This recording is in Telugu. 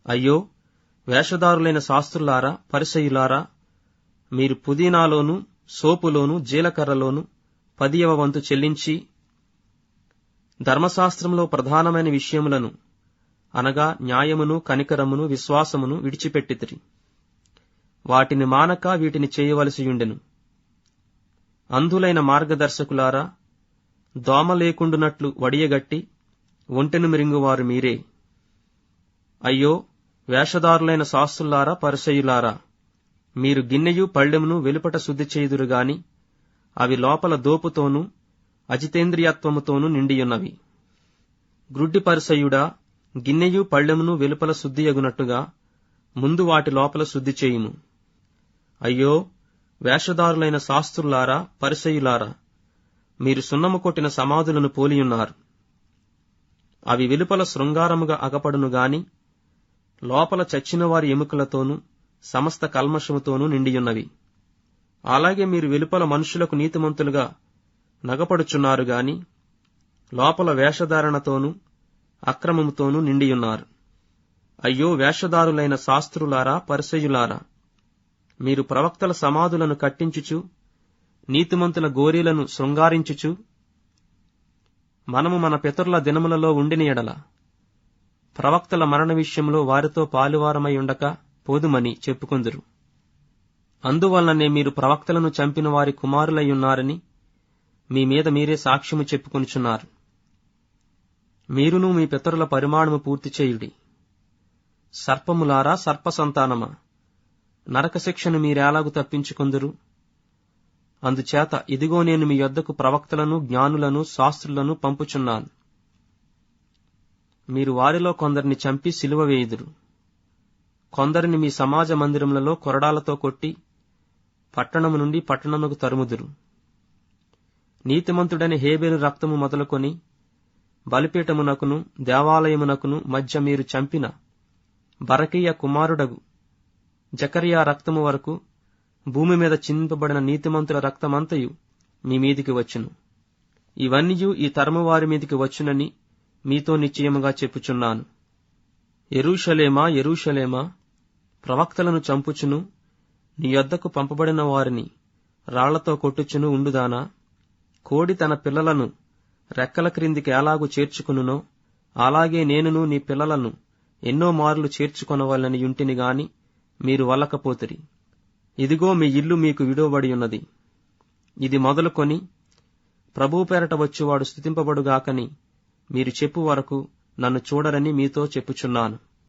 అయ్యో, వేషధారులైన శాస్త్రులారా, పరిసయ్యులారా, మీరు పుదీనాలోను, సోపులోను, జీలకర్రలోను 10వ వంతు చెల్లించి ధర్మశాస్త్రంలో ప్రధానమైన విషయములను అనగా న్యాయమును, కనికరమును, విశ్వాసమును విడిచిపెట్టితిరి. వాటిని మానక వీటిని చేయవలసియుండెను. అంధులైన మార్గదర్శకులారా, దోమ లేకుండునట్లు వడియగట్టి ఒంటెను మిరింగువారు మీరే. అయ్యో, వేషధారులైన శాస్త్రులారా, పరిసయ్యులారా, మీరు గిన్నెయు పళ్ళెమును వెలుపట శుద్ధి చేయుదురుగాని అవి లోపల దోపుతోనూ అజితేంద్రియత్వముతోనూ నిండియున్నవి. గ్రుడ్డి పరిసయ్యుడా, గిన్నెయు పళ్ళెమును వెలుపల శుద్ధియగునట్టుగా ముందు వాటి లోపల శుద్ధి చేయుము. అయ్యో, వేషధారులైన శాస్త్రులారా, పరిసయ్యులారా, మీరు సున్నము కొట్టిన సమాధులను పోలియున్నారు. అవి వెలుపల శృంగారముగా అగపడును గాని లోపల చచ్చిన వారి ఎముకలతోనూ సమస్త కల్మషముతోనూ నిండియున్నవి. అలాగే మీరు వెలుపల మనుషులకు నీతిమంతులుగా నగపడుచున్నారు గాని లోపల వేషధారణతోనూ అక్రమముతోనూ నిండియున్నారు. అయ్యో, వేషధారులైన శాస్త్రులారా, పరిసయ్యులారా, మీరు ప్రవక్తల సమాధులను కట్టించుచు నీతిమంతుల గోరీలను శృంగారించుచు మనము మన పితరుల దినములలో ఉండిన ఎడల ప్రవక్తల మరణ విషయంలో వారితో పాలువారమై ఉండక పోదుమని చెప్పుకొందురు. అందువలననే మీరు ప్రవక్తలను చంపిన వారి కుమారులయ్యున్నారని మీ మీద మీరే సాక్ష్యము చెప్పుకొనుచున్నారు. మీరును మీ పితరుల పరిమాణము పూర్తి చేయుడి. సర్పములారా, సర్పసంతానమా, నరకశిక్షను మీరేలాగు తప్పించుకొందురు? అందుచేత ఇదిగో నేను మీ యొద్దకు ప్రవక్తలను, జ్ఞానులను, శాస్త్రులను పంపుచున్నాను. మీరు వారిలో కొందరిని చంపి సిలువ వేయుదురు. కొందరిని మీ సమాజ మందిరములలో కొరడాలతో కొట్టి పట్టణము నుండి పట్టణముకు తరుముదురు. నీతిమంతుడని హేబేలు రక్తము మొదలుకొని బలిపీఠమునకును దేవాలయమునకును మధ్య మీరు చంపిన బరకీయ కుమారుడగు జకరియా రక్తము వరకు భూమి మీద చిందింపబడిన నీతిమంతుల రక్తమంతయు మీ మీదికి వచ్చును. ఇవన్నీయు ఈ తరము వారి మీదికి వచ్చునని మీతో నిశ్చయముగా చెప్పుచున్నాను. యెరూషలేమా, యెరూషలేమా, ప్రవక్తలను చంపుచును నీ యొద్దకు పంపబడిన వారిని రాళ్లతో కొట్టుచును ఉండుదానా? కోడి తన పిల్లలను రెక్కల క్రిందికి ఎలాగూ చేర్చుకునునో అలాగే నేనును నీ పిల్లలను ఎన్నో మార్లు చేర్చుకొనవలనని యుంటిని గాని మీరు వల్లకపోతిరి. ఇదిగో మీ ఇల్లు మీకు విడువబడి ఉన్నది. ఇది మొదలుకొని ప్రభువు పేరట వచ్చువాడు స్తుతింపబడుగాకని మీరు చెప్పు వరకు నన్ను చూడరని మీతో చెప్పుచున్నాను.